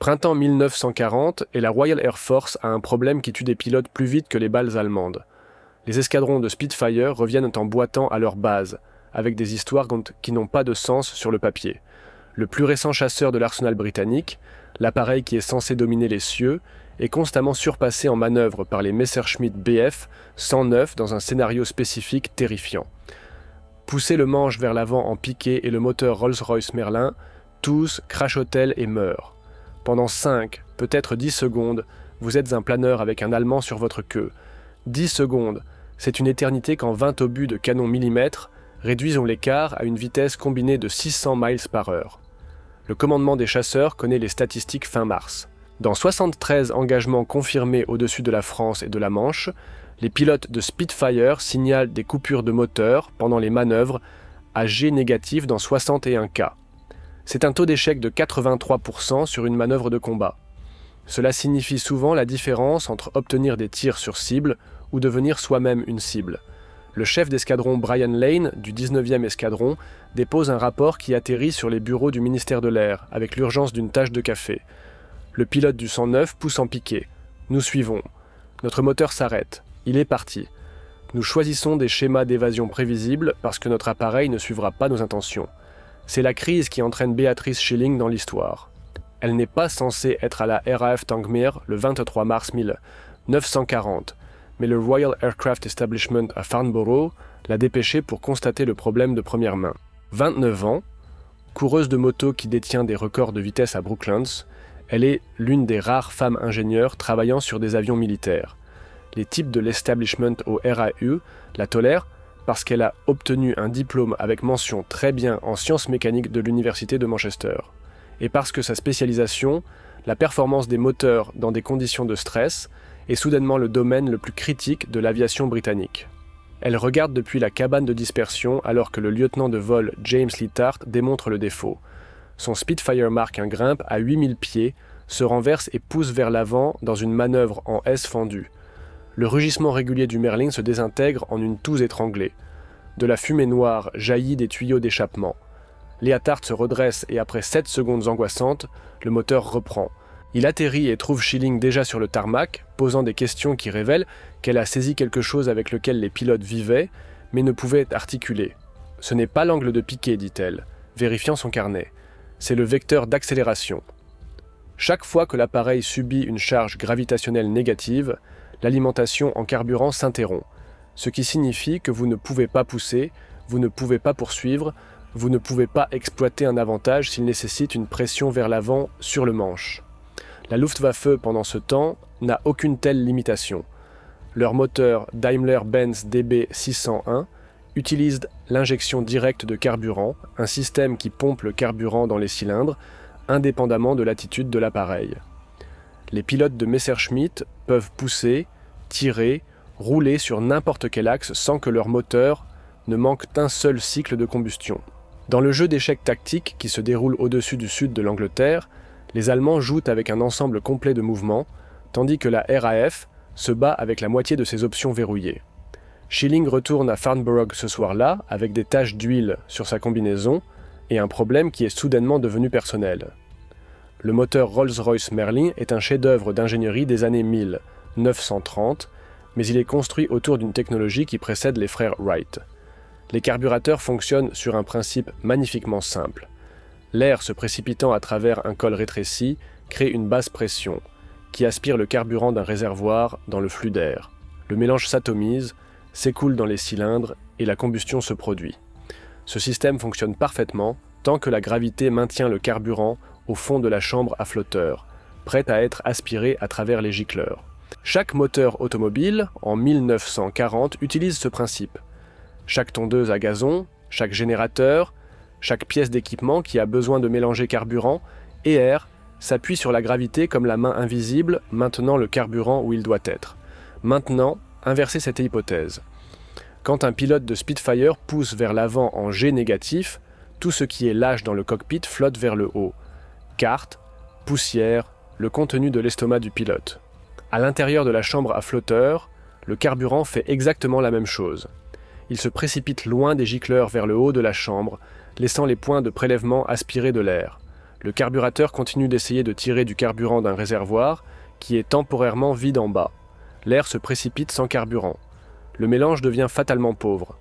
Printemps 1940 et la Royal Air Force a un problème qui tue des pilotes plus vite que les balles allemandes. Les escadrons de Spitfire reviennent en boitant à leur base, avec des histoires qui n'ont pas de sens sur le papier. Le plus récent chasseur de l'arsenal britannique, l'appareil qui est censé dominer les cieux, est constamment surpassé en manœuvre par les Messerschmitt Bf 109 dans un scénario spécifique terrifiant. Poussez le manche vers l'avant en piqué et le moteur Rolls-Royce Merlin, tous crachotent et meurent. Pendant 5, peut-être 10 secondes, vous êtes un planeur avec un Allemand sur votre queue. 10 secondes, c'est une éternité quand 20 obus de canon millimètre réduisent l'écart à une vitesse combinée de 600 miles par heure. Le commandement des chasseurs connaît les statistiques fin mars. Dans 73 engagements confirmés au-dessus de la France et de la Manche, les pilotes de Spitfire signalent des coupures de moteur pendant les manœuvres à G négatif dans 61 cas. C'est un taux d'échec de 83% sur une manœuvre de combat. Cela signifie souvent la différence entre obtenir des tirs sur cible ou devenir soi-même une cible. Le chef d'escadron Brian Lane, du 19e escadron, dépose un rapport qui atterrit sur les bureaux du ministère de l'Air, avec l'urgence d'une tache de café. Le pilote du 109 pousse en piqué. Nous suivons. Notre moteur s'arrête. Il est parti. Nous choisissons des schémas d'évasion prévisibles parce que notre appareil ne suivra pas nos intentions. C'est la crise qui entraîne Beatrice Schilling dans l'histoire. Elle n'est pas censée être à la RAF Tangmere le 23 mars 1940, mais le Royal Aircraft Establishment à Farnborough l'a dépêchée pour constater le problème de première main. 29 ans, coureuse de moto qui détient des records de vitesse à Brooklands, elle est l'une des rares femmes ingénieurs travaillant sur des avions militaires. Les types de l'establishment au RAE la tolèrent parce qu'elle a obtenu un diplôme avec mention très bien en sciences mécaniques de l'université de Manchester. Et parce que sa spécialisation, la performance des moteurs dans des conditions de stress, est soudainement le domaine le plus critique de l'aviation britannique. Elle regarde depuis la cabane de dispersion alors que le lieutenant de vol James Littard démontre le défaut. Son Spitfire Mark I grimpe à 8000 pieds, se renverse et pousse vers l'avant dans une manœuvre en S fendue. Le rugissement régulier du Merlin se désintègre en une touse étranglée. De la fumée noire jaillit des tuyaux d'échappement. Littard se redresse et après 7 secondes angoissantes, le moteur reprend. Il atterrit et trouve Schilling déjà sur le tarmac, posant des questions qui révèlent qu'elle a saisi quelque chose avec lequel les pilotes vivaient, mais ne pouvaient articuler. « Ce n'est pas l'angle de piqué, dit-elle, vérifiant son carnet. C'est le vecteur d'accélération. » Chaque fois que l'appareil subit une charge gravitationnelle négative, l'alimentation en carburant s'interrompt, ce qui signifie que vous ne pouvez pas pousser, vous ne pouvez pas poursuivre, vous ne pouvez pas exploiter un avantage s'il nécessite une pression vers l'avant sur le manche. La Luftwaffe, pendant ce temps, n'a aucune telle limitation. Leur moteur Daimler-Benz DB601 utilise l'injection directe de carburant, un système qui pompe le carburant dans les cylindres, indépendamment de l'attitude de l'appareil. Les pilotes de Messerschmitt peuvent pousser, tirer, rouler sur n'importe quel axe sans que leur moteur ne manque d'un seul cycle de combustion. Dans le jeu d'échecs tactique qui se déroule au-dessus du sud de l'Angleterre, les Allemands jouent avec un ensemble complet de mouvements, tandis que la RAF se bat avec la moitié de ses options verrouillées. Schilling retourne à Farnborough ce soir-là avec des taches d'huile sur sa combinaison et un problème qui est soudainement devenu personnel. Le moteur Rolls-Royce Merlin est un chef-d'œuvre d'ingénierie des années 1930, mais il est construit autour d'une technologie qui précède les frères Wright. Les carburateurs fonctionnent sur un principe magnifiquement simple. L'air se précipitant à travers un col rétréci crée une basse pression, qui aspire le carburant d'un réservoir dans le flux d'air. Le mélange s'atomise, s'écoule dans les cylindres et la combustion se produit. Ce système fonctionne parfaitement tant que la gravité maintient le carburant au fond de la chambre à flotteur, prête à être aspirée à travers les gicleurs. Chaque moteur automobile, en 1940, utilise ce principe. Chaque tondeuse à gazon, chaque générateur, chaque pièce d'équipement qui a besoin de mélanger carburant et air s'appuie sur la gravité comme la main invisible maintenant le carburant où il doit être. Maintenant, inversez cette hypothèse. Quand un pilote de Spitfire pousse vers l'avant en G négatif, tout ce qui est lâche dans le cockpit flotte vers le haut. Cartes, poussière, le contenu de l'estomac du pilote. À l'intérieur de la chambre à flotteur, le carburant fait exactement la même chose. Il se précipite loin des gicleurs vers le haut de la chambre, laissant les points de prélèvement aspirer de l'air. Le carburateur continue d'essayer de tirer du carburant d'un réservoir qui est temporairement vide en bas. L'air se précipite sans carburant. Le mélange devient fatalement pauvre.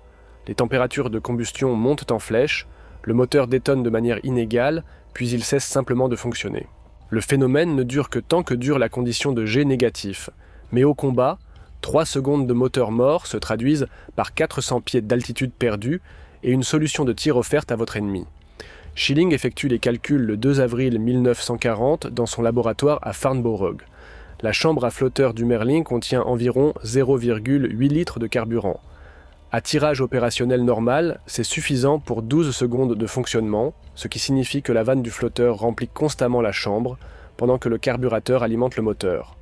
Les températures de combustion montent en flèche, le moteur détonne de manière inégale, puis il cesse simplement de fonctionner. Le phénomène ne dure que tant que dure la condition de G négatif, mais au combat, 3 secondes de moteur mort se traduisent par 400 pieds d'altitude perdue et une solution de tir offerte à votre ennemi. Schilling effectue les calculs le 2 avril 1940 dans son laboratoire à Farnborough. La chambre à flotteur du Merlin contient environ 0,8 litres de carburant. À tirage opérationnel normal, c'est suffisant pour 12 secondes de fonctionnement, ce qui signifie que la vanne du flotteur remplit constamment la chambre, pendant que le carburateur alimente le moteur.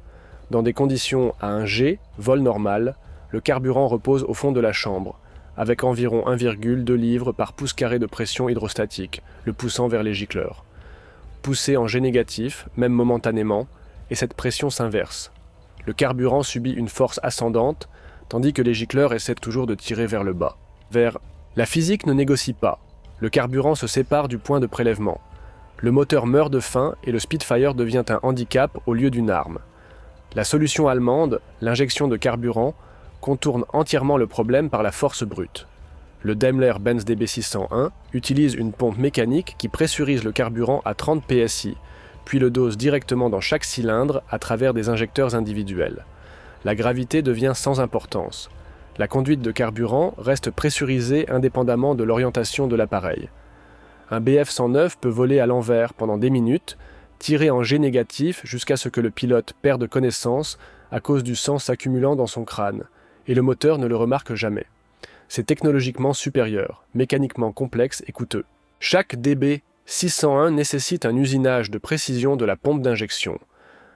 Dans des conditions à un G, vol normal, le carburant repose au fond de la chambre, avec environ 1,2 livres par pouce carré de pression hydrostatique, le poussant vers les gicleurs. Poussé en G négatif, même momentanément, et cette pression s'inverse. Le carburant subit une force ascendante, tandis que les gicleurs essaient toujours de tirer vers le bas. La physique ne négocie pas. Le carburant se sépare du point de prélèvement. Le moteur meurt de faim et le Spitfire devient un handicap au lieu d'une arme. La solution allemande, l'injection de carburant, contourne entièrement le problème par la force brute. Le Daimler-Benz DB601 utilise une pompe mécanique qui pressurise le carburant à 30 psi, puis le dose directement dans chaque cylindre à travers des injecteurs individuels. La gravité devient sans importance. La conduite de carburant reste pressurisée indépendamment de l'orientation de l'appareil. Un Bf-109 peut voler à l'envers pendant des minutes, tirer en G négatif jusqu'à ce que le pilote perde connaissance à cause du sang s'accumulant dans son crâne, et le moteur ne le remarque jamais. C'est technologiquement supérieur, mécaniquement complexe et coûteux. Chaque DB601 nécessite un usinage de précision de la pompe d'injection,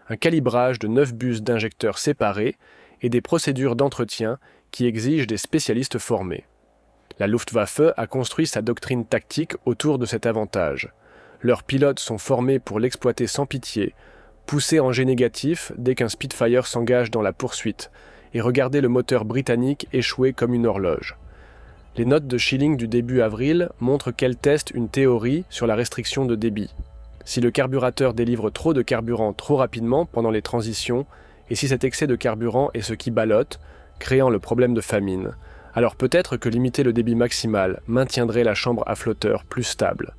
un calibrage de 9 bus d'injecteurs séparés et des procédures d'entretien qui exigent des spécialistes formés. La Luftwaffe a construit sa doctrine tactique autour de cet avantage. Leurs pilotes sont formés pour l'exploiter sans pitié, pousser en G négatif dès qu'un Spitfire s'engage dans la poursuite, et regarder le moteur britannique échouer comme une horloge. Les notes de Schilling du début avril montrent qu'elle teste une théorie sur la restriction de débit. Si le carburateur délivre trop de carburant trop rapidement pendant les transitions, et si cet excès de carburant est ce qui ballotte, créant le problème de famine, alors peut-être que limiter le débit maximal maintiendrait la chambre à flotteur plus stable.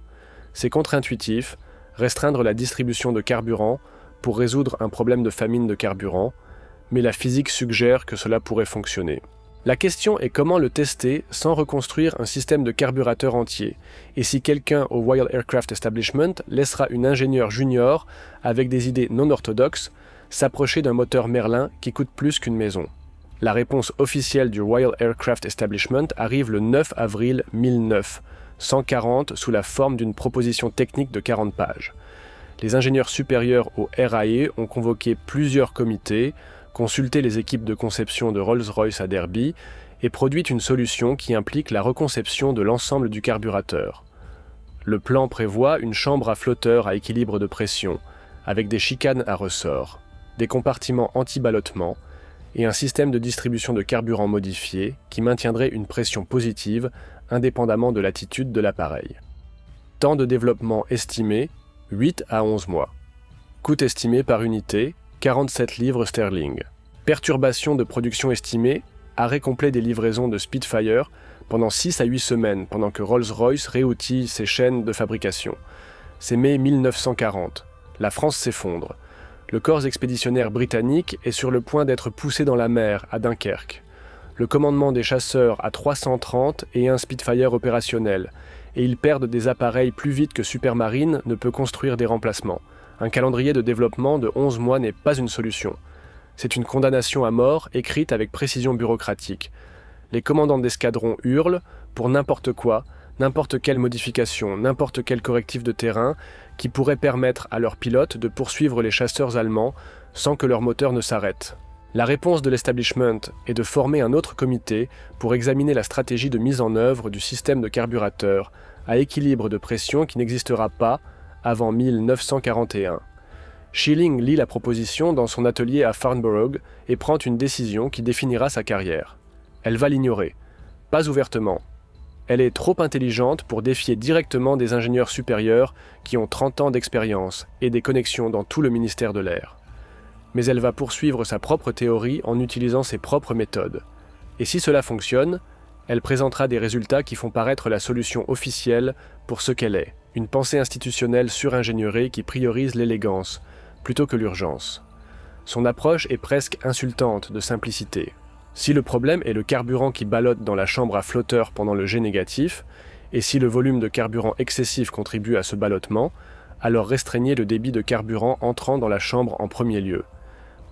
C'est contre-intuitif, restreindre la distribution de carburant pour résoudre un problème de famine de carburant, mais la physique suggère que cela pourrait fonctionner. La question est comment le tester sans reconstruire un système de carburateur entier, et si quelqu'un au Royal Aircraft Establishment laissera une ingénieure junior avec des idées non orthodoxes s'approcher d'un moteur Merlin qui coûte plus qu'une maison. La réponse officielle du Royal Aircraft Establishment arrive le 9 avril 1009, 140 sous la forme d'une proposition technique de 40 pages. Les ingénieurs supérieurs au RAE ont convoqué plusieurs comités, consulté les équipes de conception de Rolls-Royce à Derby et produit une solution qui implique la reconception de l'ensemble du carburateur. Le plan prévoit une chambre à flotteur à équilibre de pression, avec des chicanes à ressort, des compartiments anti-ballottement et un système de distribution de carburant modifié qui maintiendrait une pression positive indépendamment de l'attitude de l'appareil. Temps de développement estimé, 8 à 11 mois. Coût estimé par unité, 47 livres sterling. Perturbation de production estimée, arrêt complet des livraisons de Spitfire pendant 6 à 8 semaines pendant que Rolls-Royce réoutille ses chaînes de fabrication. C'est mai 1940. La France s'effondre. Le corps expéditionnaire britannique est sur le point d'être poussé dans la mer à Dunkerque. Le commandement des chasseurs a 330 et un Spitfire opérationnel, et ils perdent des appareils plus vite que Supermarine ne peut construire des remplacements. Un calendrier de développement de 11 mois n'est pas une solution. C'est une condamnation à mort écrite avec précision bureaucratique. Les commandants d'escadron hurlent pour n'importe quoi, n'importe quelle modification, n'importe quel correctif de terrain qui pourrait permettre à leurs pilotes de poursuivre les chasseurs allemands sans que leur moteur ne s'arrête. La réponse de l'establishment est de former un autre comité pour examiner la stratégie de mise en œuvre du système de carburateur à équilibre de pression qui n'existera pas avant 1941. Schilling lit la proposition dans son atelier à Farnborough et prend une décision qui définira sa carrière. Elle va l'ignorer. Pas ouvertement. Elle est trop intelligente pour défier directement des ingénieurs supérieurs qui ont 30 ans d'expérience et des connexions dans tout le ministère de l'Air. Mais elle va poursuivre sa propre théorie en utilisant ses propres méthodes. Et si cela fonctionne, elle présentera des résultats qui font paraître la solution officielle pour ce qu'elle est, une pensée institutionnelle suringénieurée qui priorise l'élégance plutôt que l'urgence. Son approche est presque insultante de simplicité. Si le problème est le carburant qui ballotte dans la chambre à flotteur pendant le jet négatif, et si le volume de carburant excessif contribue à ce ballottement, alors restreignez le débit de carburant entrant dans la chambre en premier lieu.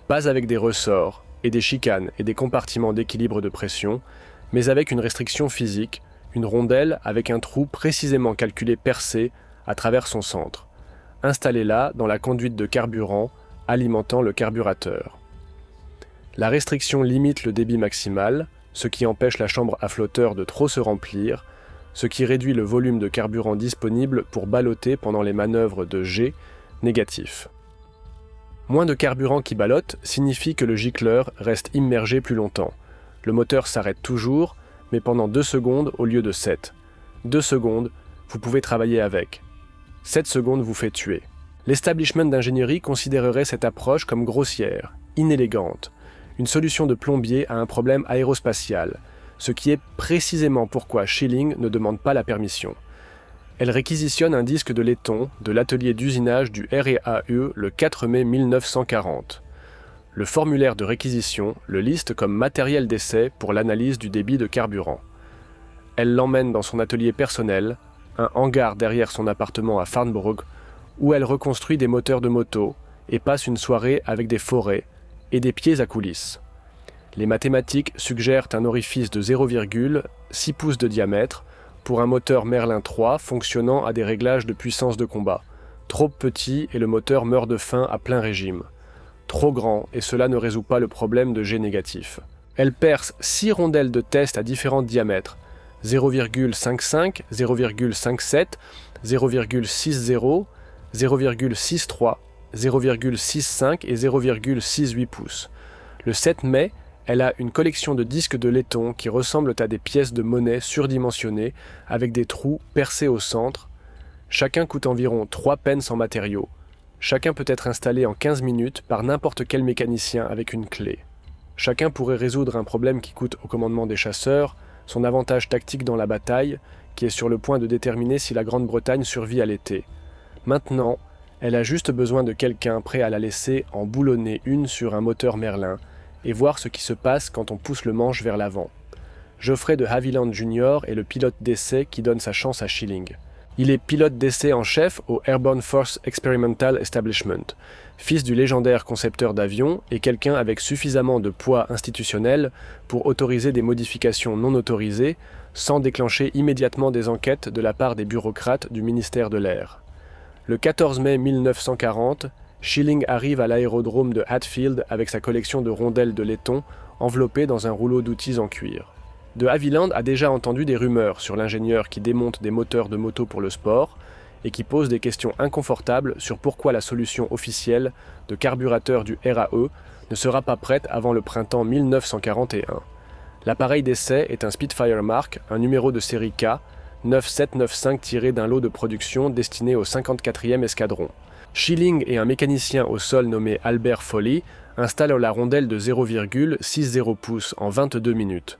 Pas avec des ressorts, et des chicanes et des compartiments d'équilibre de pression, mais avec une restriction physique, une rondelle avec un trou précisément calculé percé à travers son centre. Installez-la dans la conduite de carburant alimentant le carburateur. La restriction limite le débit maximal, ce qui empêche la chambre à flotteur de trop se remplir, ce qui réduit le volume de carburant disponible pour ballotter pendant les manœuvres de jet négatif. Moins de carburant qui ballotte signifie que le gicleur reste immergé plus longtemps. Le moteur s'arrête toujours, mais pendant 2 secondes au lieu de 7. 2 secondes, vous pouvez travailler avec. 7 secondes vous fait tuer. L'establishment d'ingénierie considérerait cette approche comme grossière, inélégante, une solution de plombier à un problème aérospatial, ce qui est précisément pourquoi Schilling ne demande pas la permission. Elle réquisitionne un disque de laiton de l'atelier d'usinage du RAE le 4 mai 1940. Le formulaire de réquisition le liste comme matériel d'essai pour l'analyse du débit de carburant. Elle l'emmène dans son atelier personnel, un hangar derrière son appartement à Farnborough, où elle reconstruit des moteurs de moto et passe une soirée avec des forêts et des pieds à coulisses. Les mathématiques suggèrent un orifice de 0,6 pouces de diamètre pour un moteur Merlin 3 fonctionnant à des réglages de puissance de combat. Trop petit et le moteur meurt de faim à plein régime. Trop grand et cela ne résout pas le problème de jet négatif. Elle perce 6 rondelles de test à différents diamètres, 0,55, 0,57, 0,60, 0,63, 0,65 et 0,68 pouces. Le 7 mai, elle a une collection de disques de laiton qui ressemblent à des pièces de monnaie surdimensionnées avec des trous percés au centre. Chacun coûte environ 3 pence en matériaux. Chacun peut être installé en 15 minutes par n'importe quel mécanicien avec une clé. Chacun pourrait résoudre un problème qui coûte au commandement des chasseurs, son avantage tactique dans la bataille, qui est sur le point de déterminer si la Grande-Bretagne survit à l'été. Maintenant, elle a juste besoin de quelqu'un prêt à la laisser en boulonner une sur un moteur Merlin et voir ce qui se passe quand on pousse le manche vers l'avant. Geoffrey de Havilland Jr. est le pilote d'essai qui donne sa chance à Schilling. Il est pilote d'essai en chef au Airborne Force Experimental Establishment, fils du légendaire concepteur d'avions et quelqu'un avec suffisamment de poids institutionnel pour autoriser des modifications non autorisées sans déclencher immédiatement des enquêtes de la part des bureaucrates du ministère de l'Air. Le 14 mai 1940, Schilling arrive à l'aérodrome de Hatfield avec sa collection de rondelles de laiton enveloppées dans un rouleau d'outils en cuir. De Havilland a déjà entendu des rumeurs sur l'ingénieur qui démonte des moteurs de moto pour le sport et qui pose des questions inconfortables sur pourquoi la solution officielle de carburateur du RAE ne sera pas prête avant le printemps 1941. L'appareil d'essai est un Spitfire Mark, un numéro de série K, 9795 tiré d'un lot de production destiné au 54e escadron. Schilling et un mécanicien au sol nommé Albert Foley installent la rondelle de 0,60 pouces en 22 minutes.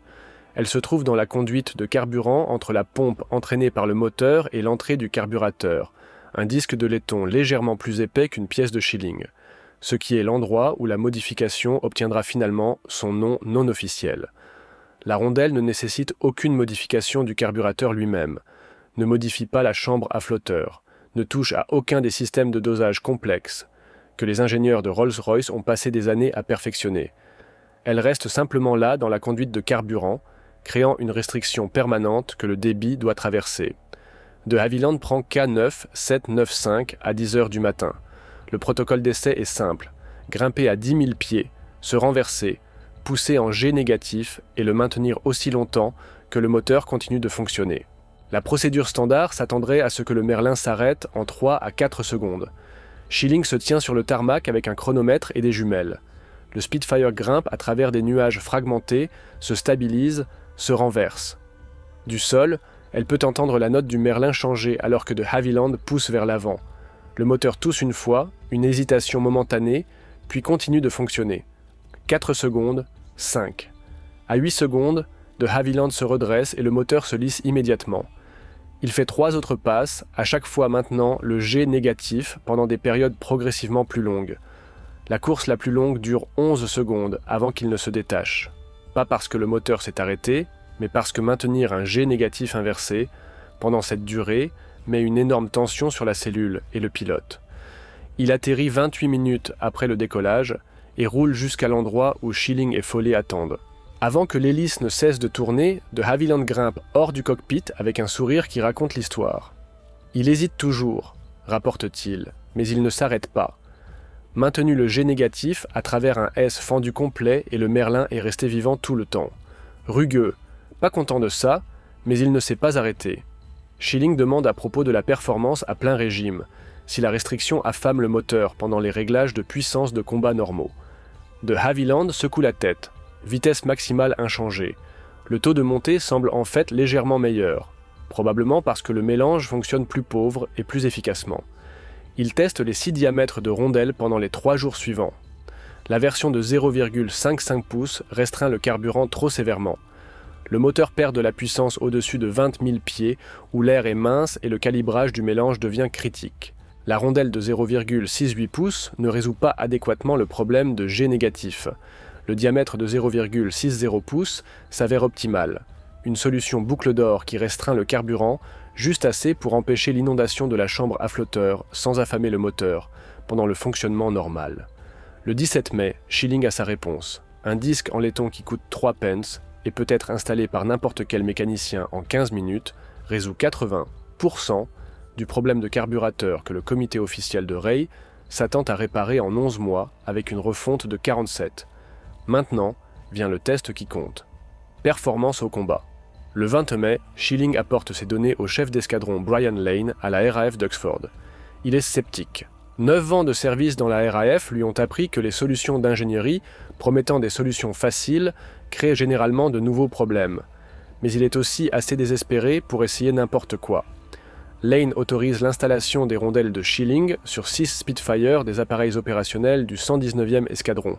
Elle se trouve dans la conduite de carburant entre la pompe entraînée par le moteur et l'entrée du carburateur, un disque de laiton légèrement plus épais qu'une pièce de Schilling, ce qui est l'endroit où la modification obtiendra finalement son nom non officiel. La rondelle ne nécessite aucune modification du carburateur lui-même, ne modifie pas la chambre à flotteur, ne touche à aucun des systèmes de dosage complexes que les ingénieurs de Rolls-Royce ont passé des années à perfectionner. Elle reste simplement là dans la conduite de carburant, créant une restriction permanente que le débit doit traverser. De Havilland prend K9795 à 10 h du matin. Le protocole d'essai est simple. Grimper à 10 000 pieds, se renverser, pousser en jet négatif et le maintenir aussi longtemps que le moteur continue de fonctionner. La procédure standard s'attendrait à ce que le Merlin s'arrête en 3 à 4 secondes. Schilling se tient sur le tarmac avec un chronomètre et des jumelles. Le Spitfire grimpe à travers des nuages fragmentés, se stabilise, se renverse. Du sol, Elle peut entendre la note du Merlin changer alors que de Havilland pousse vers l'avant. Le moteur tousse une fois, une hésitation momentanée, puis continue de fonctionner. 4 secondes, 5. À 8 secondes, de Havilland se redresse et le moteur se lisse immédiatement. Il fait 3 autres passes, à chaque fois maintenant le G négatif pendant des périodes progressivement plus longues. La course la plus longue dure 11 secondes avant qu'il ne se détache. Pas parce que le moteur s'est arrêté, mais parce que maintenir un G négatif inversé, pendant cette durée, met une énorme tension sur la cellule et le pilote. Il atterrit 28 minutes après le décollage et roule jusqu'à l'endroit où Schilling et Foley attendent. Avant que l'hélice ne cesse de tourner, de Havilland grimpe hors du cockpit avec un sourire qui raconte l'histoire. Il hésite toujours, rapporte-t-il, mais il ne s'arrête pas. Maintenu le G négatif à travers un S fendu complet et le Merlin est resté vivant tout le temps. Rugueux, pas content de ça, mais il ne s'est pas arrêté. Schilling demande à propos de la performance à plein régime, si la restriction affame le moteur pendant les réglages de puissance de combat normaux. De Havilland secoue la tête, vitesse maximale inchangée. Le taux de montée semble en fait légèrement meilleur, probablement parce que le mélange fonctionne plus pauvre et plus efficacement. Il teste les 6 diamètres de rondelles pendant les 3 jours suivants. La version de 0,55 pouces restreint le carburant trop sévèrement. Le moteur perd de la puissance au-dessus de 20 000 pieds où l'air est mince et le calibrage du mélange devient critique. La rondelle de 0,68 pouces ne résout pas adéquatement le problème de G négatif. Le diamètre de 0,60 pouces s'avère optimal. Une solution boucle d'or qui restreint le carburant, juste assez pour empêcher l'inondation de la chambre à flotteur sans affamer le moteur, pendant le fonctionnement normal. Le 17 mai, Schilling a sa réponse. Un disque en laiton qui coûte 3 pence et peut être installé par n'importe quel mécanicien en 15 minutes, résout 80% du problème de carburateur que le comité officiel de Ray s'attend à réparer en 11 mois avec une refonte de 47. Maintenant vient le test qui compte. Performance au combat. Le 20 mai, Schilling apporte ses données au chef d'escadron Brian Lane à la RAF d'Oxford. Il est sceptique. 9 ans de service dans la RAF lui ont appris que les solutions d'ingénierie, promettant des solutions faciles, créent généralement de nouveaux problèmes. Mais il est aussi assez désespéré pour essayer n'importe quoi. Lane autorise l'installation des rondelles de Schilling sur 6 Spitfire des appareils opérationnels du 119e escadron.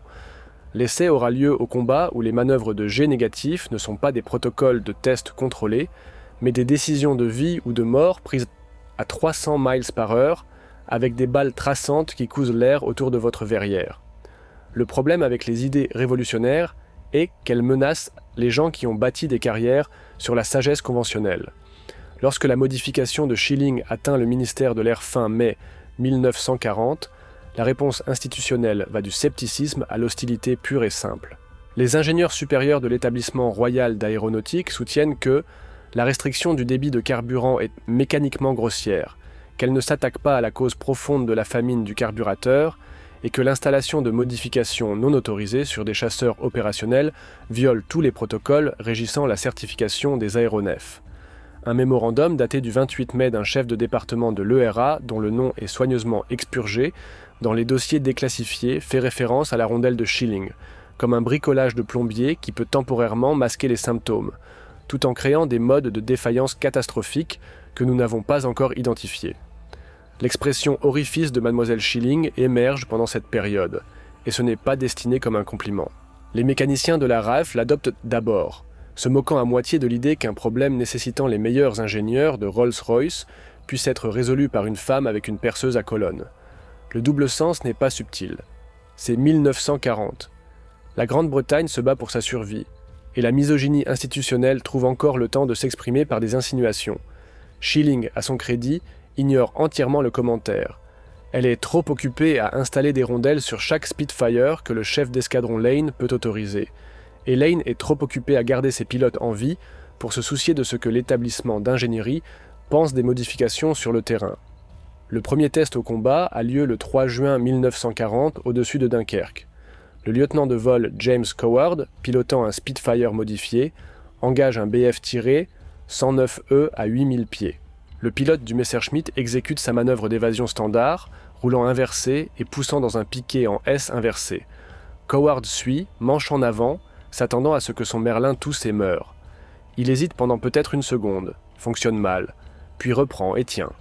L'essai aura lieu au combat où les manœuvres de G négatif ne sont pas des protocoles de test contrôlés, mais des décisions de vie ou de mort prises à 300 miles par heure avec des balles traçantes qui cousent l'air autour de votre verrière. Le problème avec les idées révolutionnaires est qu'elles menacent les gens qui ont bâti des carrières sur la sagesse conventionnelle. Lorsque la modification de Schilling atteint le ministère de l'Air fin mai 1940, la réponse institutionnelle va du scepticisme à l'hostilité pure et simple. Les ingénieurs supérieurs de l'établissement royal d'aéronautique soutiennent que la restriction du débit de carburant est mécaniquement grossière, qu'elle ne s'attaque pas à la cause profonde de la famine du carburateur et que l'installation de modifications non autorisées sur des chasseurs opérationnels viole tous les protocoles régissant la certification des aéronefs. Un mémorandum daté du 28 mai d'un chef de département de l'ERA, dont le nom est soigneusement expurgé, dans les dossiers déclassifiés fait référence à la rondelle de Schilling, comme un bricolage de plombier qui peut temporairement masquer les symptômes, tout en créant des modes de défaillance catastrophiques que nous n'avons pas encore identifiés. L'expression orifice de Mademoiselle Schilling émerge pendant cette période, et ce n'est pas destiné comme un compliment. Les mécaniciens de la RAF l'adoptent d'abord, se moquant à moitié de l'idée qu'un problème nécessitant les meilleurs ingénieurs de Rolls-Royce puisse être résolu par une femme avec une perceuse à colonne. Le double sens n'est pas subtil. C'est 1940. La Grande-Bretagne se bat pour sa survie, et la misogynie institutionnelle trouve encore le temps de s'exprimer par des insinuations. Schilling, à son crédit, ignore entièrement le commentaire. Elle est trop occupée à installer des rondelles sur chaque Spitfire que le chef d'escadron Lane peut autoriser. Et Lane est trop occupé à garder ses pilotes en vie pour se soucier de ce que l'établissement d'ingénierie pense des modifications sur le terrain. Le premier test au combat a lieu le 3 juin 1940 au-dessus de Dunkerque. Le lieutenant de vol James Coward, pilotant un Spitfire modifié, engage un BF-109E à 8000 pieds. Le pilote du Messerschmitt exécute sa manœuvre d'évasion standard, roulant inversé et poussant dans un piqué en S inversé. Coward suit, manche en avant, s'attendant à ce que son Merlin tousse et meure. Il hésite pendant peut-être une seconde, fonctionne mal, puis reprend et tient.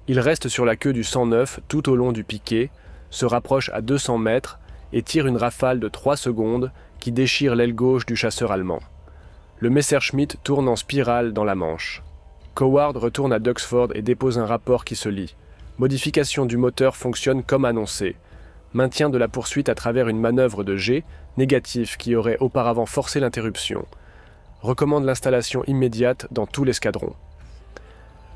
Il reste sur la queue du 109 tout au long du piqué, se rapproche à 200 mètres et tire une rafale de 3 secondes qui déchire l'aile gauche du chasseur allemand. Le Messerschmitt tourne en spirale dans la Manche. Coward retourne à Duxford et dépose un rapport qui se lit. Modification du moteur fonctionne comme annoncé. Maintien de la poursuite à travers une manœuvre de G, négatif qui aurait auparavant forcé l'interruption. Recommande l'installation immédiate dans tout l'escadron.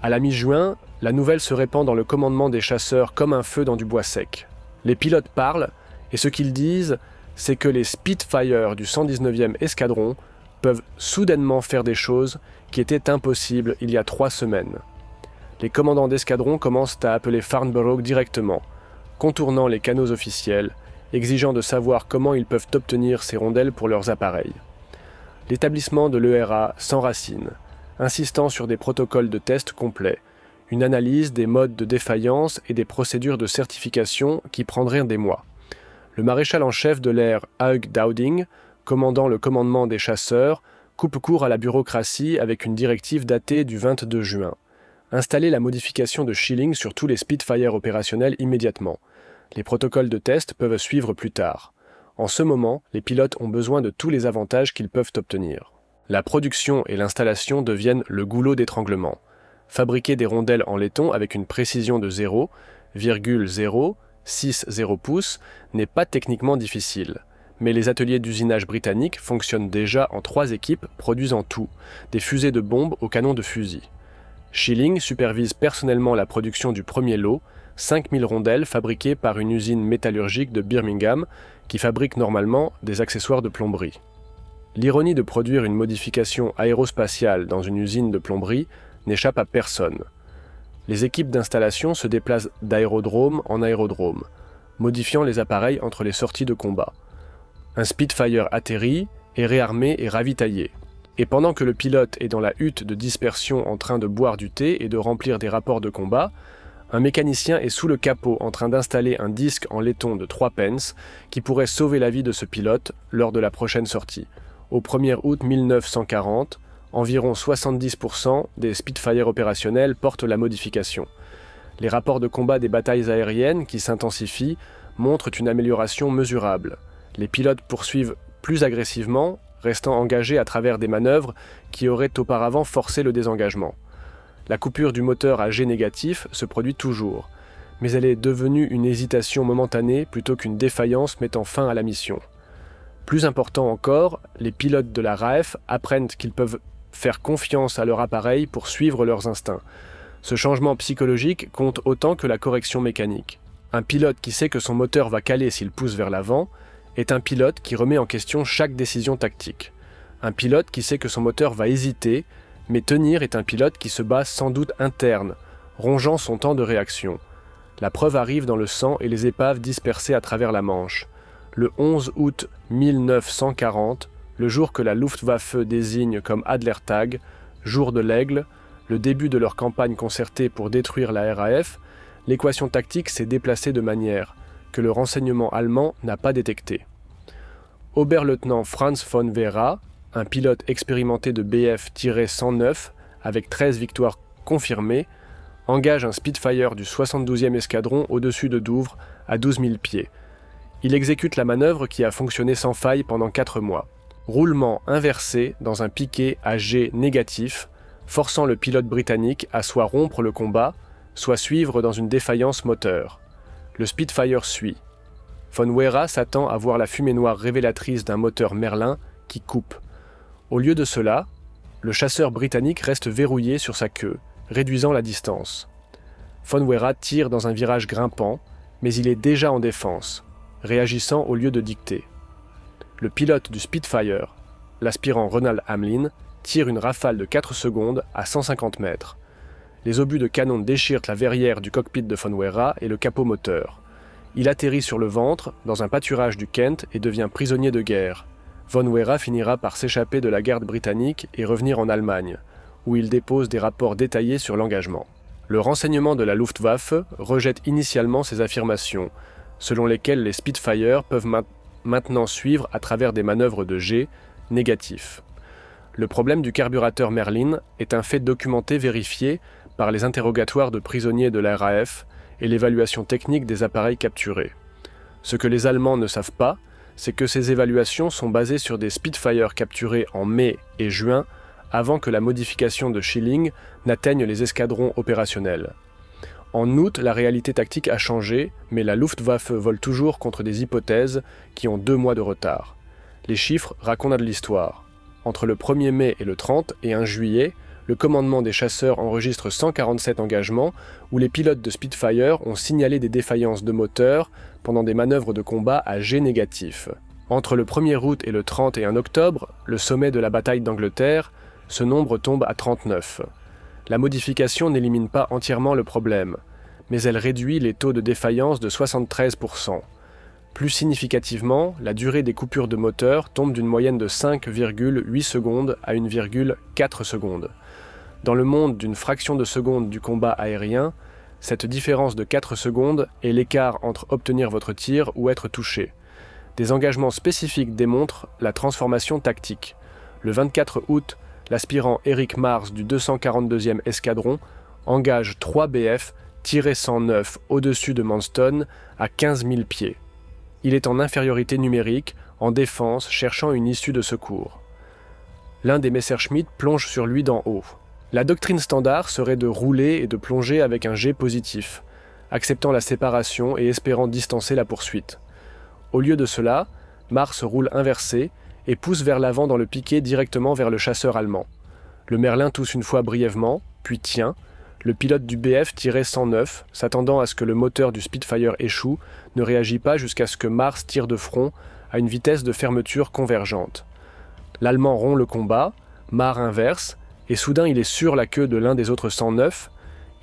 À la mi-juin, la nouvelle se répand dans le commandement des chasseurs comme un feu dans du bois sec. Les pilotes parlent, et ce qu'ils disent, c'est que les Spitfire du 119e escadron peuvent soudainement faire des choses qui étaient impossibles il y a 3 semaines. Les commandants d'escadron commencent à appeler Farnborough directement, contournant les canaux officiels, exigeant de savoir comment ils peuvent obtenir ces rondelles pour leurs appareils. L'établissement de l'ERA s'enracine, insistant sur des protocoles de test complets, une analyse des modes de défaillance et des procédures de certification qui prendraient des mois. Le maréchal en chef de l'air Hugh Dowding, commandant le commandement des chasseurs, coupe court à la bureaucratie avec une directive datée du 22 juin. Installer la modification de Schilling sur tous les Spitfire opérationnels immédiatement. Les protocoles de test peuvent suivre plus tard. En ce moment, les pilotes ont besoin de tous les avantages qu'ils peuvent obtenir. La production et l'installation deviennent le goulot d'étranglement. Fabriquer des rondelles en laiton avec une précision de 0,060 pouces n'est pas techniquement difficile. Mais les ateliers d'usinage britanniques fonctionnent déjà en 3 équipes produisant tout, des fusées de bombes aux canons de fusil. Schilling supervise personnellement la production du premier lot, 5000 rondelles fabriquées par une usine métallurgique de Birmingham qui fabrique normalement des accessoires de plomberie. L'ironie de produire une modification aérospatiale dans une usine de plomberie n'échappe à personne. Les équipes d'installation se déplacent d'aérodrome en aérodrome, modifiant les appareils entre les sorties de combat. Un Spitfire atterrit, est réarmé et ravitaillé. Et pendant que le pilote est dans la hutte de dispersion en train de boire du thé et de remplir des rapports de combat, un mécanicien est sous le capot en train d'installer un disque en laiton de 3 pence qui pourrait sauver la vie de ce pilote lors de la prochaine sortie. Au 1er août 1940, environ 70% des Spitfire opérationnels portent la modification. Les rapports de combat des batailles aériennes qui s'intensifient montrent une amélioration mesurable. Les pilotes poursuivent plus agressivement, restant engagés à travers des manœuvres qui auraient auparavant forcé le désengagement. La coupure du moteur à G négatif se produit toujours, mais elle est devenue une hésitation momentanée plutôt qu'une défaillance mettant fin à la mission. Plus important encore, les pilotes de la RAF apprennent qu'ils peuvent faire confiance à leur appareil pour suivre leurs instincts. Ce changement psychologique compte autant que la correction mécanique. Un pilote qui sait que son moteur va caler s'il pousse vers l'avant est un pilote qui remet en question chaque décision tactique. Un pilote qui sait que son moteur va hésiter, mais tenir est un pilote qui se bat sans doute interne, rongeant son temps de réaction. La preuve arrive dans le sang et les épaves dispersées à travers la Manche. Le 11 août 1940, le jour que la Luftwaffe désigne comme Adlertag, jour de l'Aigle, le début de leur campagne concertée pour détruire la RAF, l'équation tactique s'est déplacée de manière que le renseignement allemand n'a pas détectée. Oberleutnant Franz von Wera, un pilote expérimenté de Bf-109 avec 13 victoires confirmées, engage un Spitfire du 72e escadron au-dessus de Douvres à 12 000 pieds. Il exécute la manœuvre qui a fonctionné sans faille pendant 4 mois. Roulement inversé dans un piqué à G négatif, forçant le pilote britannique à soit rompre le combat, soit suivre dans une défaillance moteur. Le Spitfire suit. Von Wera s'attend à voir la fumée noire révélatrice d'un moteur Merlin qui coupe. Au lieu de cela, le chasseur britannique reste verrouillé sur sa queue, réduisant la distance. Von Wera tire dans un virage grimpant, mais il est déjà en défense, réagissant au lieu de dicter. Le pilote du Spitfire, l'aspirant Ronald Hamlin, tire une rafale de 4 secondes à 150 mètres. Les obus de canon déchirent la verrière du cockpit de Von Wera et le capot moteur. Il atterrit sur le ventre, dans un pâturage du Kent, et devient prisonnier de guerre. Von Wera finira par s'échapper de la garde britannique et revenir en Allemagne, où il dépose des rapports détaillés sur l'engagement. Le renseignement de la Luftwaffe rejette initialement ces affirmations, selon lesquelles les Spitfire peuvent maintenant suivre à travers des manœuvres de G négatifs. Le problème du carburateur Merlin est un fait documenté vérifié par les interrogatoires de prisonniers de la RAF et l'évaluation technique des appareils capturés. Ce que les Allemands ne savent pas, c'est que ces évaluations sont basées sur des Spitfire capturés en mai et juin, avant que la modification de Schilling n'atteigne les escadrons opérationnels. En août, la réalité tactique a changé, mais la Luftwaffe vole toujours contre des hypothèses qui ont 2 mois de retard. Les chiffres racontent de l'histoire. Entre le 1er mai et le 30 et 1 juillet, le commandement des chasseurs enregistre 147 engagements où les pilotes de Spitfire ont signalé des défaillances de moteur pendant des manœuvres de combat à jet négatif. Entre le 1er août et le 31 octobre, le sommet de la bataille d'Angleterre, ce nombre tombe à 39. La modification n'élimine pas entièrement le problème, mais elle réduit les taux de défaillance de 73%. Plus significativement, la durée des coupures de moteur tombe d'une moyenne de 5,8 secondes à 1,4 secondes. Dans le monde d'une fraction de seconde du combat aérien, cette différence de 4 secondes est l'écart entre obtenir votre tir ou être touché. Des engagements spécifiques démontrent la transformation tactique. Le 24 août, l'aspirant Eric Mars du 242e escadron engage 3 BF tirés 109 au-dessus de Manston à 15 000 pieds. Il est en infériorité numérique, en défense, cherchant une issue de secours. L'un des Messerschmitt plonge sur lui d'en haut. La doctrine standard serait de rouler et de plonger avec un jet positif, acceptant la séparation et espérant distancer la poursuite. Au lieu de cela, Mars roule inversé et pousse vers l'avant dans le piquet directement vers le chasseur allemand. Le Merlin tousse une fois brièvement, puis tient. Le pilote du BF tirait 109, s'attendant à ce que le moteur du Spitfire échoue, ne réagit pas jusqu'à ce que Mars tire de front à une vitesse de fermeture convergente. L'Allemand rompt le combat, Mars inverse, et soudain il est sur la queue de l'un des autres 109.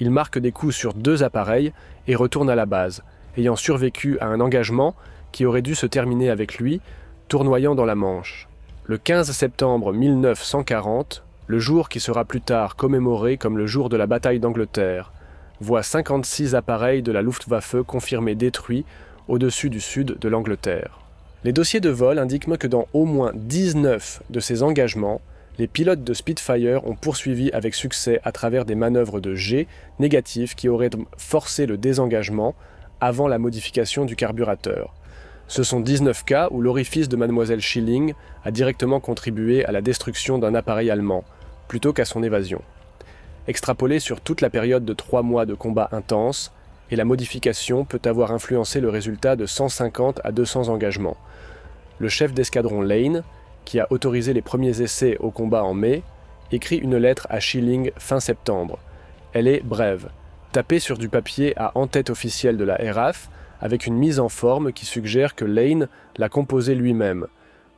Il marque des coups sur 2 appareils et retourne à la base, ayant survécu à un engagement qui aurait dû se terminer avec lui, tournoyant dans la Manche. Le 15 septembre 1940, le jour qui sera plus tard commémoré comme le jour de la bataille d'Angleterre, voit 56 appareils de la Luftwaffe confirmés détruits au-dessus du sud de l'Angleterre. Les dossiers de vol indiquent que dans au moins 19 de ces engagements, les pilotes de Spitfire ont poursuivi avec succès à travers des manœuvres de jet négatifs qui auraient forcé le désengagement avant la modification du carburateur. Ce sont 19 cas où l'orifice de Mademoiselle Schilling a directement contribué à la destruction d'un appareil allemand, plutôt qu'à son évasion. Extrapolée sur toute la période de 3 mois de combat intense, et la modification peut avoir influencé le résultat de 150 à 200 engagements. Le chef d'escadron Lane, qui a autorisé les premiers essais au combat en mai, écrit une lettre à Schilling fin septembre. Elle est brève, tapée sur du papier à en-tête officielle de la RAF, avec une mise en forme qui suggère que Lane l'a composé lui-même,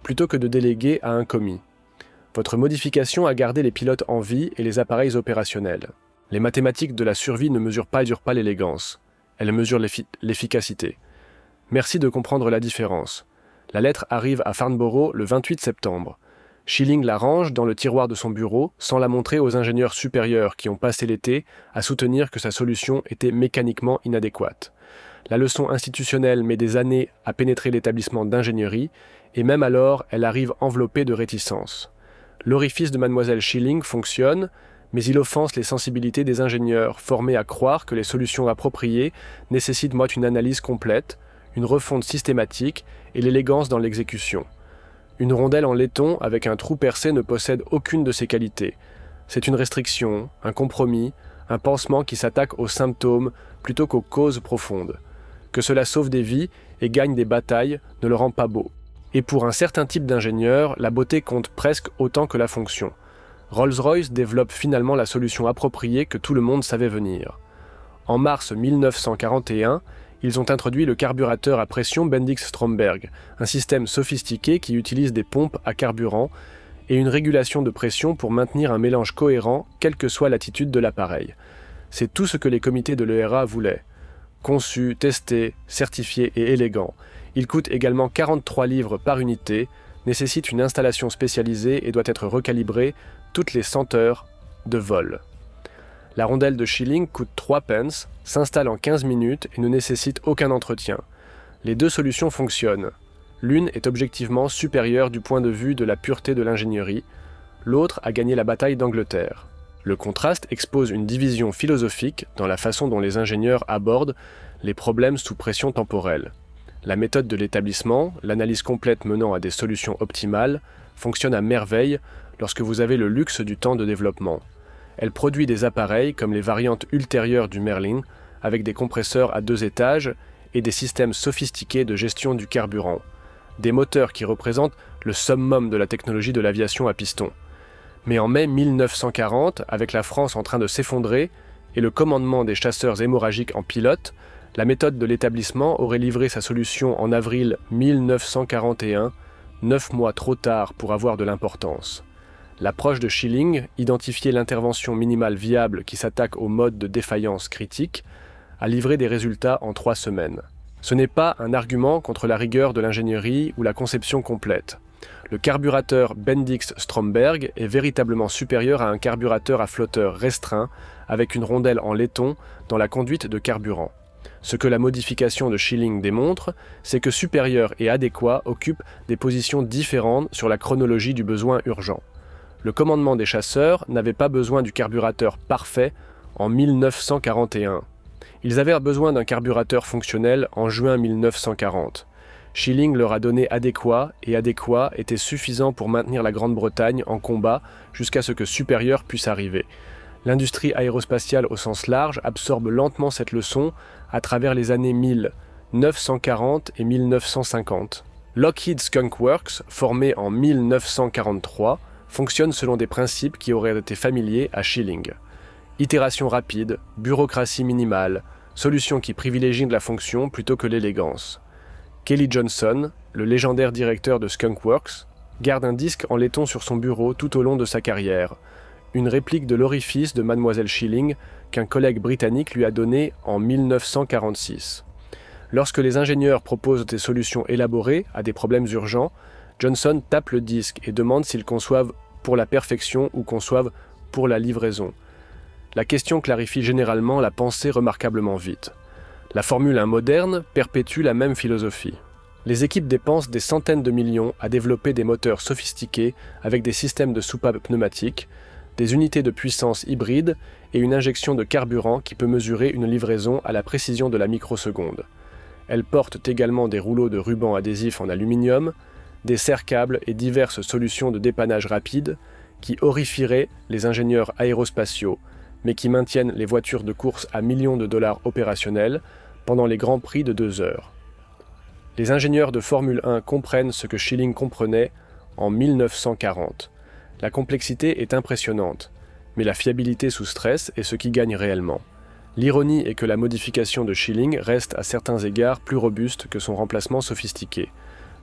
plutôt que de déléguer à un commis. Votre modification a gardé les pilotes en vie et les appareils opérationnels. Les mathématiques de la survie ne mesurent pas l'élégance. Elles mesurent l'efficacité. Merci de comprendre la différence. La lettre arrive à Farnborough le 28 septembre. Schilling la range dans le tiroir de son bureau sans la montrer aux ingénieurs supérieurs qui ont passé l'été à soutenir que sa solution était mécaniquement inadéquate. La leçon institutionnelle met des années à pénétrer l'établissement d'ingénierie, et même alors, elle arrive enveloppée de réticence. L'orifice de Mademoiselle Schilling fonctionne, mais il offense les sensibilités des ingénieurs, formés à croire que les solutions appropriées nécessitent une analyse complète, une refonte systématique et l'élégance dans l'exécution. Une rondelle en laiton avec un trou percé ne possède aucune de ces qualités. C'est une restriction, un compromis, un pansement qui s'attaque aux symptômes plutôt qu'aux causes profondes. Que cela sauve des vies et gagne des batailles ne le rend pas beau. Et pour un certain type d'ingénieur, la beauté compte presque autant que la fonction. Rolls-Royce développe finalement la solution appropriée que tout le monde savait venir. En mars 1941, ils ont introduit le carburateur à pression Bendix-Stromberg, un système sophistiqué qui utilise des pompes à carburant et une régulation de pression pour maintenir un mélange cohérent, quelle que soit l'attitude de l'appareil. C'est tout ce que les comités de l'ERA voulaient. Conçu, testé, certifié et élégant. Il coûte également 43 livres par unité, nécessite une installation spécialisée et doit être recalibré toutes les 100 heures de vol. La rondelle de Schilling coûte 3 pence, s'installe en 15 minutes et ne nécessite aucun entretien. Les 2 solutions fonctionnent. L'une est objectivement supérieure du point de vue de la pureté de l'ingénierie. l'autre a gagné la bataille d'Angleterre. Le contraste expose une division philosophique dans la façon dont les ingénieurs abordent les problèmes sous pression temporelle. La méthode de l'établissement, l'analyse complète menant à des solutions optimales, fonctionne à merveille lorsque vous avez le luxe du temps de développement. Elle produit des appareils comme les variantes ultérieures du Merlin, avec des compresseurs à 2 étages et des systèmes sophistiqués de gestion du carburant. Des moteurs qui représentent le summum de la technologie de l'aviation à piston. Mais en mai 1940, avec la France en train de s'effondrer et le commandement des chasseurs hémorragiques en pilote, la méthode de l'établissement aurait livré sa solution en avril 1941, 9 mois trop tard pour avoir de l'importance. L'approche de Schilling, identifier l'intervention minimale viable qui s'attaque au mode de défaillance critique, a livré des résultats en 3 semaines. Ce n'est pas un argument contre la rigueur de l'ingénierie ou la conception complète. Le carburateur Bendix-Stromberg est véritablement supérieur à un carburateur à flotteur restreint avec une rondelle en laiton dans la conduite de carburant. Ce que la modification de Schilling démontre, c'est que supérieur et adéquat occupent des positions différentes sur la chronologie du besoin urgent. Le commandement des chasseurs n'avait pas besoin du carburateur parfait en 1941. Ils avaient besoin d'un carburateur fonctionnel en juin 1940. Schilling leur a donné adéquat, et adéquat était suffisant pour maintenir la Grande-Bretagne en combat jusqu'à ce que supérieur puisse arriver. L'industrie aérospatiale au sens large absorbe lentement cette leçon à travers les années 1940 et 1950. Lockheed Skunk Works, formé en 1943, fonctionne selon des principes qui auraient été familiers à Schilling. Itération rapide, bureaucratie minimale, solution qui privilégie la fonction plutôt que l'élégance. Kelly Johnson, le légendaire directeur de Skunk Works, garde un disque en laiton sur son bureau tout au long de sa carrière, une réplique de l'orifice de Mademoiselle Schilling qu'un collègue britannique lui a donné en 1946. Lorsque les ingénieurs proposent des solutions élaborées à des problèmes urgents, Johnson tape le disque et demande s'ils conçoivent pour la perfection ou conçoivent pour la livraison. La question clarifie généralement la pensée remarquablement vite. La Formule 1 moderne perpétue la même philosophie. Les équipes dépensent des centaines de millions à développer des moteurs sophistiqués avec des systèmes de soupapes pneumatiques, des unités de puissance hybrides et une injection de carburant qui peut mesurer une livraison à la précision de la microseconde. Elles portent également des rouleaux de ruban adhésif en aluminium, des serre-câbles et diverses solutions de dépannage rapide qui horrifieraient les ingénieurs aérospatiaux, mais qui maintiennent les voitures de course à millions de dollars opérationnels pendant les grands prix de 2 heures. Les ingénieurs de Formule 1 comprennent ce que Schilling comprenait en 1940. La complexité est impressionnante, mais la fiabilité sous stress est ce qui gagne réellement. L'ironie est que la modification de Schilling reste à certains égards plus robuste que son remplacement sophistiqué.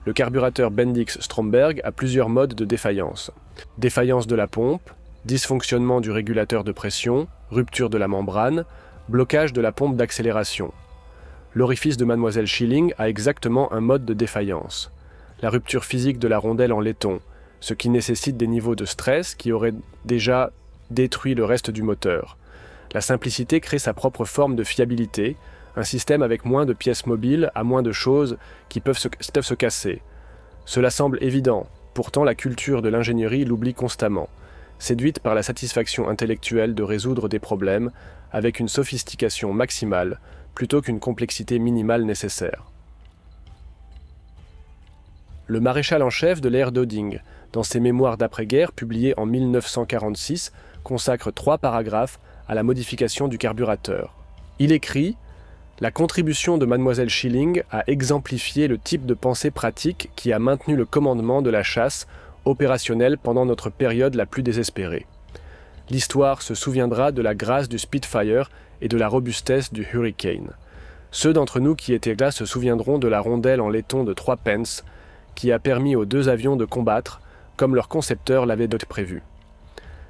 Le carburateur Bendix-Stromberg a plusieurs modes de défaillance. Défaillance de la pompe, dysfonctionnement du régulateur de pression, rupture de la membrane, blocage de la pompe d'accélération. L'orifice de Mademoiselle Schilling a exactement un mode de défaillance. La rupture physique de la rondelle en laiton, ce qui nécessite des niveaux de stress qui auraient déjà détruit le reste du moteur. La simplicité crée sa propre forme de fiabilité, un système avec moins de pièces mobiles à moins de choses qui peuvent se casser. Cela semble évident, pourtant la culture de l'ingénierie l'oublie constamment, séduite par la satisfaction intellectuelle de résoudre des problèmes avec une sophistication maximale plutôt qu'une complexité minimale nécessaire. Le maréchal en chef de l'ère Doding, dans ses mémoires d'après-guerre publiés en 1946, consacre 3 paragraphes à la modification du carburateur. Il écrit « La contribution de Mademoiselle Schilling a exemplifié le type de pensée pratique qui a maintenu le commandement de la chasse opérationnelle pendant notre période la plus désespérée. L'histoire se souviendra de la grâce du Spitfire et de la robustesse du Hurricane. Ceux d'entre nous qui étaient là se souviendront de la rondelle en laiton de 3 pence qui a permis aux 2 avions de combattre comme leur concepteur l'avait prévu.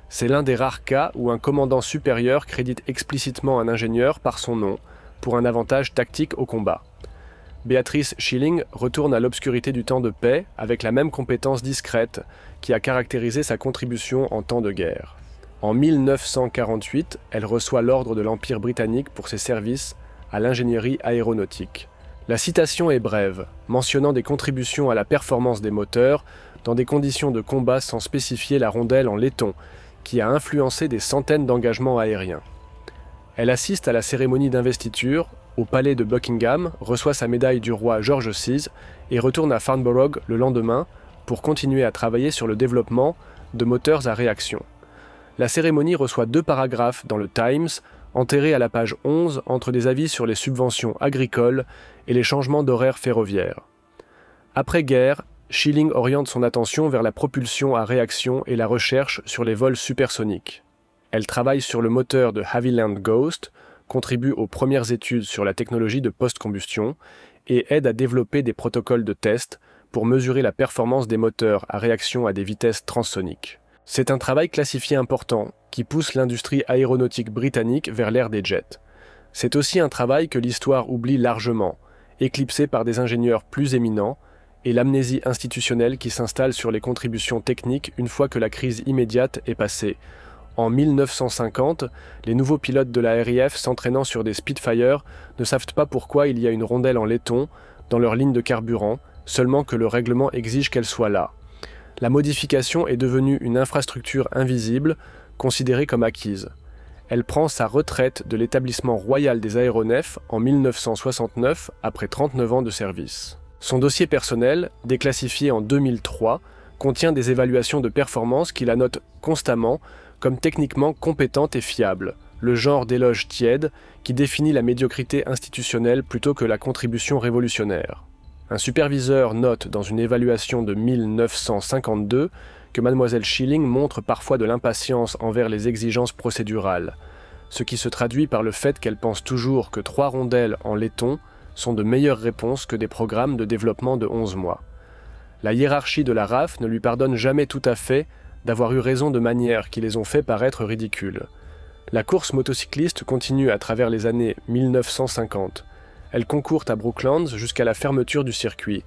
C'est l'un des rares cas où un commandant supérieur crédite explicitement un ingénieur par son nom pour un avantage tactique au combat. Béatrice Schilling retourne à l'obscurité du temps de paix avec la même compétence discrète qui a caractérisé sa contribution en temps de guerre. En 1948, elle reçoit l'ordre de l'Empire britannique pour ses services à l'ingénierie aéronautique. La citation est brève, mentionnant des contributions à la performance des moteurs dans des conditions de combat sans spécifier la rondelle en laiton, qui a influencé des centaines d'engagements aériens. Elle assiste à la cérémonie d'investiture, au palais de Buckingham, reçoit sa médaille du roi George VI et retourne à Farnborough le lendemain pour continuer à travailler sur le développement de moteurs à réaction. La cérémonie reçoit 2 paragraphes dans le Times, enterrés à la page 11 entre des avis sur les subventions agricoles et les changements d'horaire ferroviaire. Après-guerre, Schilling oriente son attention vers la propulsion à réaction et la recherche sur les vols supersoniques. Elle travaille sur le moteur de Havilland Ghost, contribue aux premières études sur la technologie de post-combustion et aide à développer des protocoles de test pour mesurer la performance des moteurs à réaction à des vitesses transsoniques. C'est un travail classifié important qui pousse l'industrie aéronautique britannique vers l'ère des jets. C'est aussi un travail que l'histoire oublie largement, éclipsé par des ingénieurs plus éminents et l'amnésie institutionnelle qui s'installe sur les contributions techniques une fois que la crise immédiate est passée. En 1950, les nouveaux pilotes de la RAF s'entraînant sur des Spitfire ne savent pas pourquoi il y a une rondelle en laiton dans leur ligne de carburant, seulement que le règlement exige qu'elle soit là. La modification est devenue une infrastructure invisible, considérée comme acquise. Elle prend sa retraite de l'établissement royal des aéronefs en 1969 après 39 ans de service. Son dossier personnel, déclassifié en 2003, contient des évaluations de performance qui la notent constamment comme techniquement compétente et fiable, le genre d'éloge tiède qui définit la médiocrité institutionnelle plutôt que la contribution révolutionnaire. Un superviseur note dans une évaluation de 1952 que Mademoiselle Schilling montre parfois de l'impatience envers les exigences procédurales, ce qui se traduit par le fait qu'elle pense toujours que 3 rondelles en laiton sont de meilleures réponses que des programmes de développement de 11 mois. La hiérarchie de la RAF ne lui pardonne jamais tout à fait d'avoir eu raison de manières qui les ont fait paraître ridicules. La course motocycliste continue à travers les années 1950. Elle concourt à Brooklands jusqu'à la fermeture du circuit,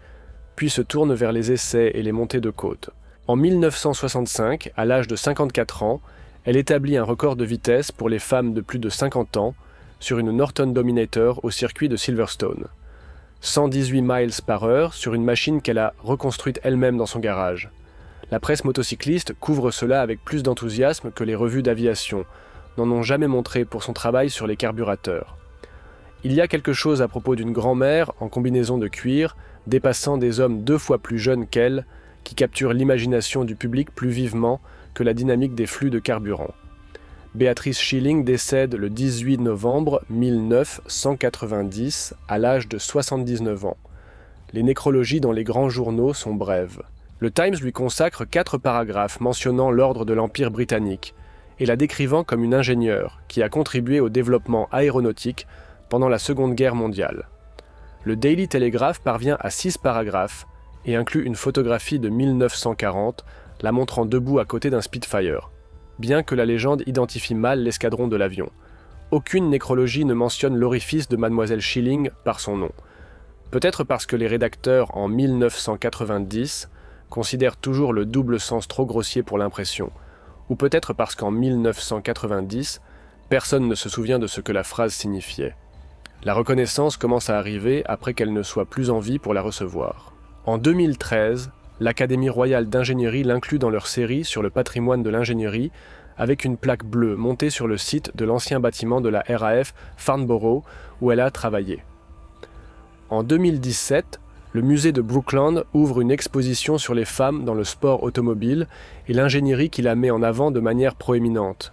puis se tourne vers les essais et les montées de côte. En 1965, à l'âge de 54 ans, elle établit un record de vitesse pour les femmes de plus de 50 ans sur une Norton Dominator au circuit de Silverstone. 118 miles par heure sur une machine qu'elle a reconstruite elle-même dans son garage. La presse motocycliste couvre cela avec plus d'enthousiasme que les revues d'aviation, n'en ont jamais montré pour son travail sur les carburateurs. Il y a quelque chose à propos d'une grand-mère en combinaison de cuir, dépassant des hommes 2 fois plus jeunes qu'elle, qui capture l'imagination du public plus vivement que la dynamique des flux de carburant. Beatrice Schilling décède le 18 novembre 1990 à l'âge de 79 ans. Les nécrologies dans les grands journaux sont brèves. Le Times lui consacre 4 paragraphes mentionnant l'ordre de l'Empire britannique et la décrivant comme une ingénieure qui a contribué au développement aéronautique pendant la Seconde Guerre mondiale. Le Daily Telegraph parvient à 6 paragraphes et inclut une photographie de 1940, la montrant debout à côté d'un Spitfire, bien que la légende identifie mal l'escadron de l'avion. Aucune nécrologie ne mentionne l'orifice de Mademoiselle Schilling par son nom. Peut-être parce que les rédacteurs en 1990 considèrent toujours le double sens trop grossier pour l'impression, ou peut-être parce qu'en 1990, personne ne se souvient de ce que la phrase signifiait. La reconnaissance commence à arriver après qu'elle ne soit plus en vie pour la recevoir. En 2013, l'Académie royale d'ingénierie l'inclut dans leur série sur le patrimoine de l'ingénierie avec une plaque bleue montée sur le site de l'ancien bâtiment de la RAF Farnborough où elle a travaillé. En 2017, le musée de Brooklands ouvre une exposition sur les femmes dans le sport automobile et l'ingénierie qui la met en avant de manière proéminente.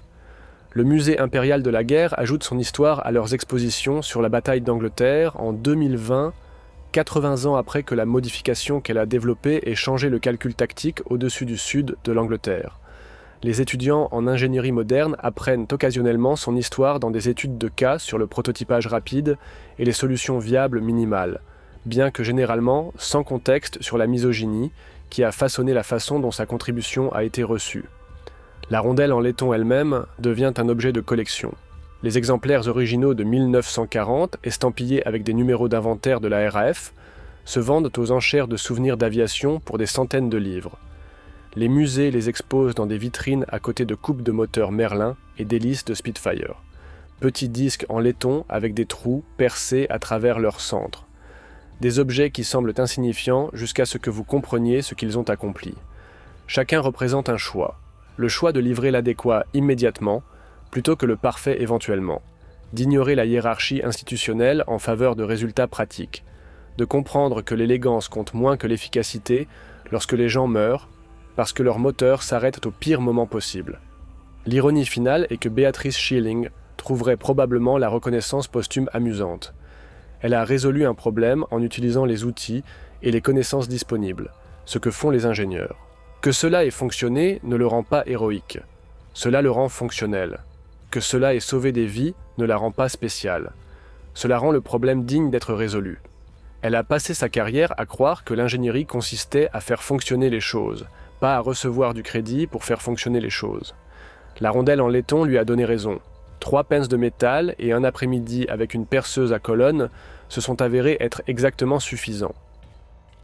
Le musée impérial de la guerre ajoute son histoire à leurs expositions sur la bataille d'Angleterre en 2020, 80 ans après que la modification qu'elle a développée ait changé le calcul tactique au-dessus du sud de l'Angleterre. Les étudiants en ingénierie moderne apprennent occasionnellement son histoire dans des études de cas sur le prototypage rapide et les solutions viables minimales, bien que généralement sans contexte sur la misogynie qui a façonné la façon dont sa contribution a été reçue. La rondelle en laiton elle-même devient un objet de collection. Les exemplaires originaux de 1940, estampillés avec des numéros d'inventaire de la RAF, se vendent aux enchères de souvenirs d'aviation pour des centaines de livres. Les musées les exposent dans des vitrines à côté de coupes de moteurs Merlin et d'hélices de Spitfire. Petits disques en laiton avec des trous percés à travers leur centre. des objets qui semblent insignifiants jusqu'à ce que vous compreniez ce qu'ils ont accompli. Chacun représente un choix. Le choix de livrer l'adéquat immédiatement, plutôt que le parfait éventuellement. D'ignorer la hiérarchie institutionnelle en faveur de résultats pratiques. De comprendre que l'élégance compte moins que l'efficacité lorsque les gens meurent, parce que leurs moteurs s'arrêtent au pire moment possible. L'ironie finale est que Beatrice Schilling trouverait probablement la reconnaissance posthume amusante. Elle a résolu un problème en utilisant les outils et les connaissances disponibles, ce que font les ingénieurs. Que cela ait fonctionné ne le rend pas héroïque. Cela le rend fonctionnel. Que cela ait sauvé des vies ne la rend pas spéciale. Cela rend le problème digne d'être résolu. Elle a passé sa carrière à croire que l'ingénierie consistait à faire fonctionner les choses, pas à recevoir du crédit pour faire fonctionner les choses. La rondelle en laiton lui a donné raison. 3 pence de métal et un après-midi avec une perceuse à colonne se sont avérés être exactement suffisants.